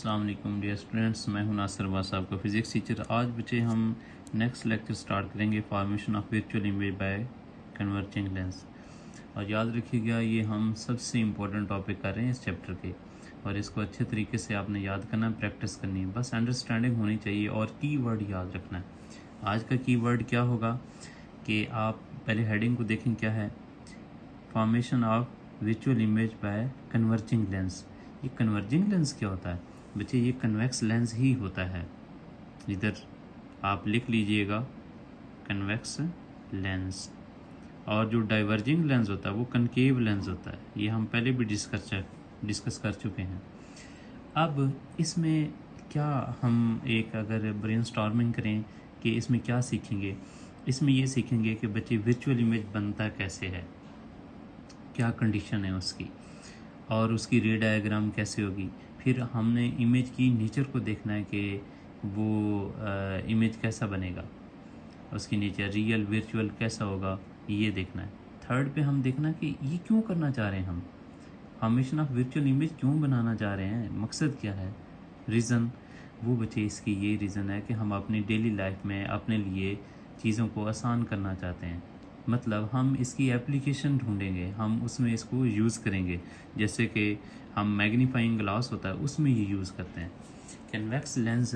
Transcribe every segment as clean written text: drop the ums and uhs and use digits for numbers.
अस्सलाम वालेकुम dear students, मैं हूं नासिर अब्बास, आपका फिज़िक्स टीचर। आज बच्चे हम नेक्स्ट लेक्चर स्टार्ट करेंगे formation of virtual image by converging lens. और याद रखिएगा, ये हम सबसे इम्पोर्टेंट टॉपिक कर रहे हैं इस चैप्टर के, और इसको अच्छे तरीके से आपने याद करना है, प्रैक्टिस करनी है, बस अंडरस्टैंडिंग होनी चाहिए और कीवर्ड याद रखना है। आज का कीवर्ड क्या होगा कि आप पहले हेडिंग को देखें, क्या है, formation of virtual image by converging lens. ये कन्वर्जिंग लेंस क्या होता है बच्चे? ये कन्वेक्स लेंस ही होता है। इधर आप लिख लीजिएगा कन्वेक्स लेंस। और जो डाइवर्जिंग लेंस होता है वो कनकेव लेंस होता है। ये हम पहले भी डिस्कस कर चुके हैं। अब इसमें क्या हम एक अगर ब्रेनस्टॉर्मिंग करें कि इसमें क्या सीखेंगे, इसमें ये सीखेंगे कि बच्चे वर्चुअल इमेज बनता कैसे है, क्या कंडीशन है उसकी, और उसकी रे डायग्राम कैसे होगी। फिर हमने इमेज की नेचर को देखना है कि वो इमेज कैसा बनेगा, उसकी नेचर रियल वर्चुअल कैसा होगा, ये देखना है। थर्ड पे हम देखना कि ये क्यों करना चाह रहे हैं, हम फॉर्मेशन ऑफ वर्चुअल इमेज क्यों बनाना चाह रहे हैं, मकसद क्या है, रीज़न। वो बच्चे इसकी ये रीज़न है कि हम अपनी डेली लाइफ में अपने लिए चीज़ों को आसान करना चाहते हैं। मतलब हम इसकी एप्लीकेशन ढूंढेंगे, हम उसमें इसको यूज़ करेंगे। जैसे कि हम मैग्नीफाइंग ग्लास होता है उसमें ये यूज़ करते हैं। कन्वेक्स लेंस,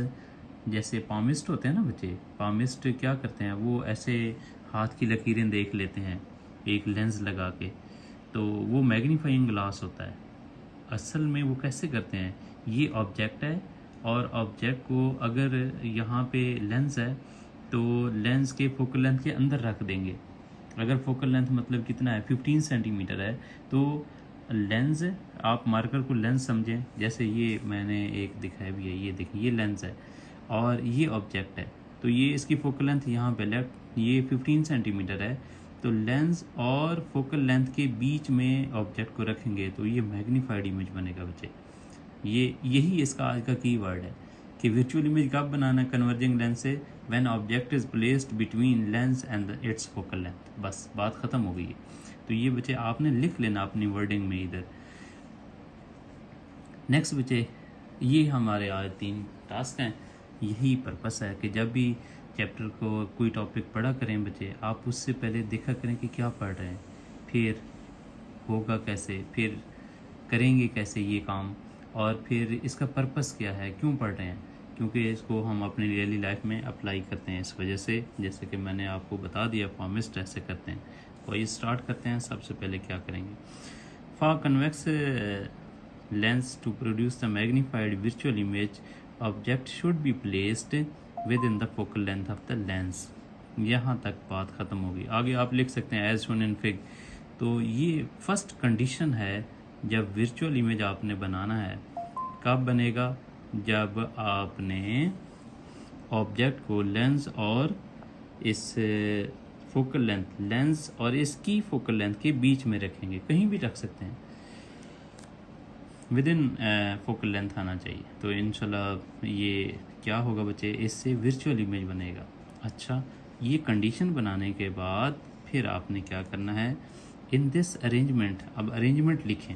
जैसे पामिस्ट होते हैं ना बच्चे, पामिस्ट क्या करते हैं, वो ऐसे हाथ की लकीरें देख लेते हैं एक लेंस लगा के, तो वो मैग्नीफाइंग ग्लास होता है। असल में वो कैसे करते हैं, ये ऑब्जेक्ट है और ऑब्जेक्ट को अगर यहाँ पे लेंस है तो लेंस के फोकल लेंथ के अंदर रख देंगे। अगर फोकल लेंथ मतलब कितना है, 15 सेंटीमीटर है, तो लेंस, आप मार्कर को लेंस समझें। जैसे ये मैंने एक दिखाया भी है, ये देखिए ये लेंस है और ये ऑब्जेक्ट है, तो ये इसकी फोकल लेंथ यहाँ पे लेफ्ट, ये 15 सेंटीमीटर है, तो लेंस और फोकल लेंथ के बीच में ऑब्जेक्ट को रखेंगे तो ये मैग्नीफाइड इमेज बनेगा बच्चे। यही इसका आज का कीवर्ड है कि वर्चुअल इमेज कब बनाना है कन्वर्जिंग लेंस से, when object is placed between lens and it's focal length. बस बात ख़त्म हो गई है। तो ये बच्चे आपने लिख लेना अपनी वर्डिंग में इधर। नेक्स्ट बच्चे, ये हमारे आज 3 टास्क हैं। यही पर्पस है कि जब भी चैप्टर को कोई टॉपिक पढ़ा करें बच्चे, आप उससे पहले देखा करें कि क्या पढ़ रहे हैं, फिर होगा कैसे, फिर करेंगे कैसे ये काम, और फिर इसका पर्पस क्या है, क्यों पढ़ रहे हैं, क्योंकि इसको हम अपनी डेली लाइफ में अप्लाई करते हैं। इस वजह से जैसे कि मैंने आपको बता दिया फॉर्मिस्ट ऐसे करते हैं। तो ये स्टार्ट करते हैं। सबसे पहले क्या करेंगे, for convex lens to produce the magnified virtual image, object should be placed within the focal length of the lens. यहाँ तक बात ख़त्म होगी। आगे आप लिख सकते हैं एज शोन इन फिग। तो ये फर्स्ट कंडीशन है, जब वर्चुअल इमेज आपने बनाना है, कब बनेगा, जब आपने ऑब्जेक्ट को लेंस और इस फोकल लेंथ, लेंस और इसकी फोकल लेंथ के बीच में रखेंगे, कहीं भी रख सकते हैं, विद इन फोकल लेंथ आना चाहिए। तो इंशाल्लाह ये क्या होगा बच्चे, इससे वर्चुअल इमेज बनेगा। अच्छा, ये कंडीशन बनाने के बाद फिर आपने क्या करना है, इन दिस अरेंजमेंट, अब अरेंजमेंट लिखें।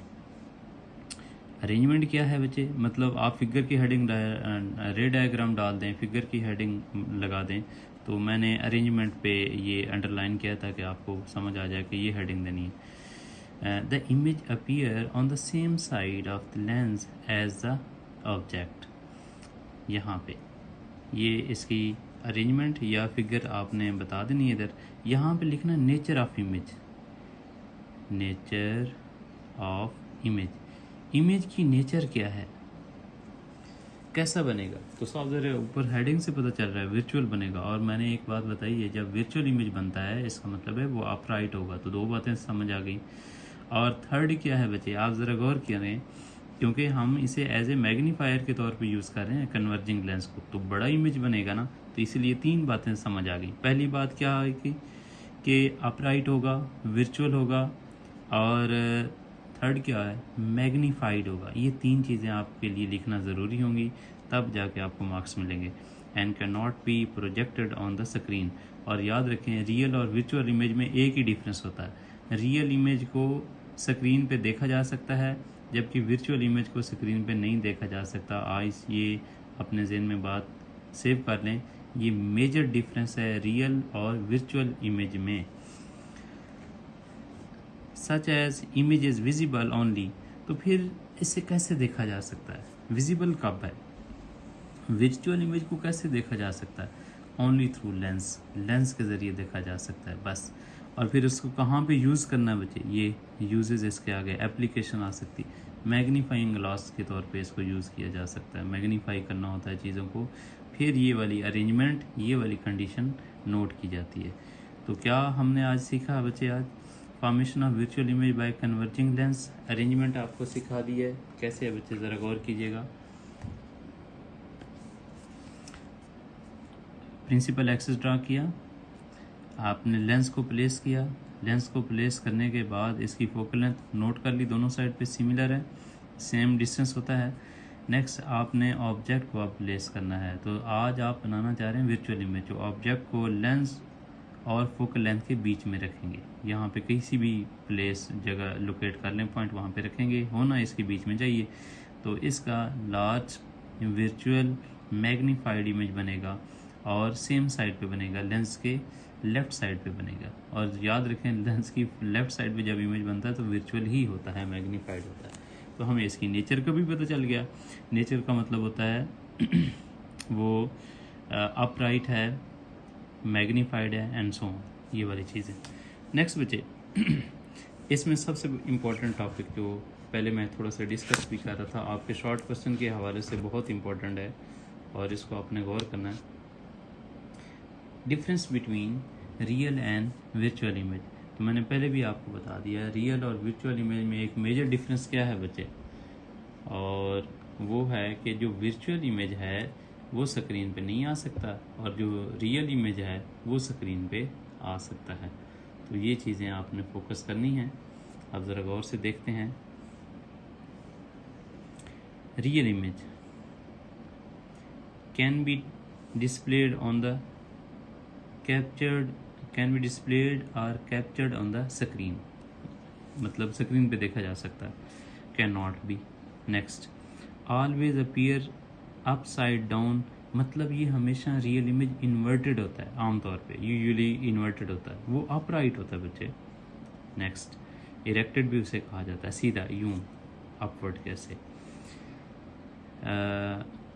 अरेंजमेंट क्या है बच्चे, मतलब आप फिगर की हेडिंग रे डायग्राम डाल दें, फिगर की हेडिंग लगा दें। तो मैंने अरेंजमेंट पे ये अंडरलाइन किया था कि आपको समझ आ जाए कि ये हेडिंग देनी है। The image appear on the same side of the lens as the object. यहाँ पे ये इसकी अरेंजमेंट या फिगर आपने बता देनी है इधर। यहाँ पे लिखना nature of image, nature of image. Image की नेचर क्या है, कैसा बनेगा, तो साफ ज़रा ऊपर हेडिंग से पता चल रहा है वर्चुअल बनेगा। और मैंने एक बात बताई है, जब वर्चुअल इमेज बनता है इसका मतलब है वो अपराइट होगा। तो 2 बातें समझ आ गई। और थर्ड क्या है बच्चे, आप ज़रा गौर करें, क्योंकि हम इसे एज ए मैग्नीफायर के तौर पे यूज़ कर रहे हैं कन्वर्जिंग लेंस को, तो बड़ा इमेज बनेगा ना, तो इसलिए 3 बातें समझ आ गई। पहली बात क्या आएगी कि अपराइट होगा, वर्चुअल होगा, और थर्ड क्या है, मैग्नीफाइड होगा। ये 3 चीज़ें आपके लिए लिखना ज़रूरी होंगी, तब जाके आपको मार्क्स मिलेंगे। And can not be projected on the screen. और याद रखें, रियल और वर्चुअल इमेज में एक ही डिफरेंस होता है। रियल इमेज को स्क्रीन पे देखा जा सकता है जबकि वर्चुअल इमेज को स्क्रीन पे नहीं देखा जा सकता। आज ये अपने ज़हन में बात सेव कर लें, ये मेजर डिफरेंस है रियल और वर्चुअल इमेज में। Such as image is visible only, तो फिर इसे कैसे देखा जा सकता है? विजिबल कब है? वर्चुअल इमेज को कैसे देखा जा सकता है? ओनली थ्रू लेंस, लेंस के ज़रिए देखा जा सकता है बस। और फिर उसको कहाँ पे यूज़ करना बचे, ये यूजेस इसके आगे एप्लीकेशन आ सकती। मैग्नीफाइंग ग्लास के तौर पे इसको यूज़ किया जा सकता है, मैग्नीफाई करना होता है चीज़ों को, फिर ये वाली अरेंजमेंट, ये वाली कंडीशन नोट की जाती है। तो क्या हमने आज सीखा बच्चे? आज formation of virtual image by converging lens, arrangement आपको सिखा दी है। कैसे है बच्चे, ज़रा गौर कीजिएगा। प्रिंसिपल एक्सिस ड्रा किया, आपने लेंस को प्लेस किया, लेंस को प्लेस करने के बाद इसकी फोकल लेंथ नोट कर ली, दोनों साइड पे सिमिलर है, सेम डिस्टेंस होता है। नेक्स्ट आपने ऑब्जेक्ट को आप प्लेस करना है। तो आज आप बनाना चाह रहे हैं वर्चुअल इमेज, जो ऑब्जेक्ट को लेंस और फोकल लेंथ के बीच में रखेंगे। यहाँ पे किसी भी प्लेस जगह लोकेट कर लें, पॉइंट वहाँ पे रखेंगे, होना इसके बीच में चाहिए। तो इसका लार्ज वर्चुअल मैग्नीफाइड इमेज बनेगा और सेम साइड पे बनेगा, लेंस के लेफ़्ट साइड पे बनेगा। और याद रखें, लेंस की लेफ़्ट साइड पे जब इमेज बनता है तो वर्चुअल ही होता है, मैग्नीफाइड होता है। तो हमें इसकी नेचर का भी पता चल गया। नेचर का मतलब होता है वो अपराइट है, मैग्नीफाइड है एंड सो ऑन, ये वाली चीज़ें। नेक्स्ट बच्चे इसमें सबसे इम्पोर्टेंट टॉपिक जो पहले मैं थोड़ा सा डिस्कस भी कर रहा था, आपके शॉर्ट क्वेश्चन के हवाले से बहुत इम्पोर्टेंट है और इसको आपने गौर करना है। Difference between real and virtual image. तो मैंने पहले भी आपको बता दिया, रियल और वर्चुअल इमेज में एक मेजर डिफरेंस क्या है बच्चे, और वो है कि जो वर्चुअल इमेज है वो स्क्रीन पे नहीं आ सकता और जो रियल इमेज है वो स्क्रीन पे आ सकता है। तो ये चीज़ें आपने फोकस करनी है। अब ज़रा गौर से देखते हैं। Real image can be displayed on the can be displayed और कैप्चर्ड ऑन द स्क्रीन, मतलब स्क्रीन पे देखा जा सकता है, can not be. Next, always appear upside down, मतलब ये हमेशा रियल इमेज इन्वर्टेड होता है, आमतौर पे यूजुअली इन्वर्टेड होता है, वो अपराइट होता है बच्चे। नेक्स्ट, इरेक्टेड भी उसे कहा जाता है, सीधा यूं अपवर्ड कैसे।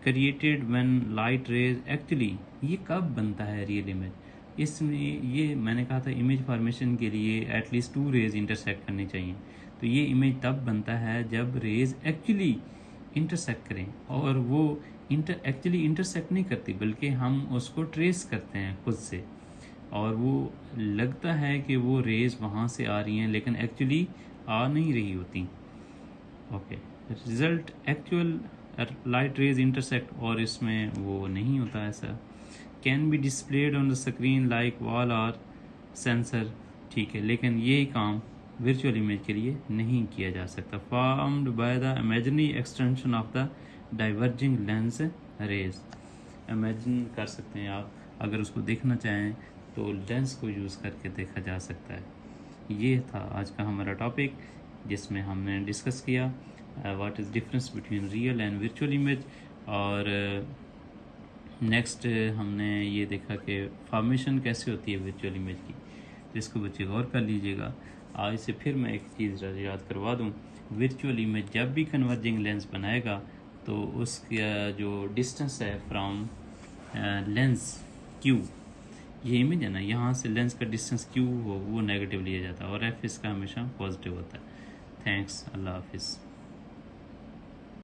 Created when light rays, actually ये कब बनता है रियल इमेज? इसमें ये मैंने कहा था इमेज फॉर्मेशन के लिए एटलीस्ट 2 रेज इंटरसेक्ट करनी चाहिए। तो ये इमेज तब बनता है जब रेज एक्चुअली इंटरसेक्ट करें, और वो एक्चुअली इंटरसेक्ट नहीं करती बल्कि हम उसको ट्रेस करते हैं खुद से, और वो लगता है कि वो रेज वहाँ से आ रही हैं लेकिन एक्चुअली आ नहीं रही होती। Okay, result actual light rays intersect, और इसमें वो नहीं होता ऐसा। Can be displayed on the screen like wall और सेंसर, ठीक है, लेकिन यही काम वर्चुअल इमेज के लिए नहीं किया जा सकता। Formed by the imaginary extension of the diverging lens rays, imagine कर सकते हैं आप, अगर उसको देखना चाहें तो लेंस को यूज़ करके देखा जा सकता है। ये था आज का हमारा टॉपिक जिसमें हमने डिस्कस किया what is difference between real and virtual image, और नेक्स्ट हमने ये देखा कि फॉर्मेशन कैसे होती है वर्चुअल इमेज की, जिसको बच्चे गौर कर लीजिएगा। आज से फिर मैं एक चीज़ याद करवा दूं, वर्चुअल इमेज जब भी कन्वर्जिंग लेंस बनाएगा तो उसका जो डिस्टेंस है फ्रॉम लेंस क्यू, ये इमेज है ना, यहाँ से लेंस का डिस्टेंस क्यू हो वो नेगेटिव लिया जाता है और एफ इसका हमेशा पॉजिटिव होता है। थैंक्स, अल्लाह हाफिज़।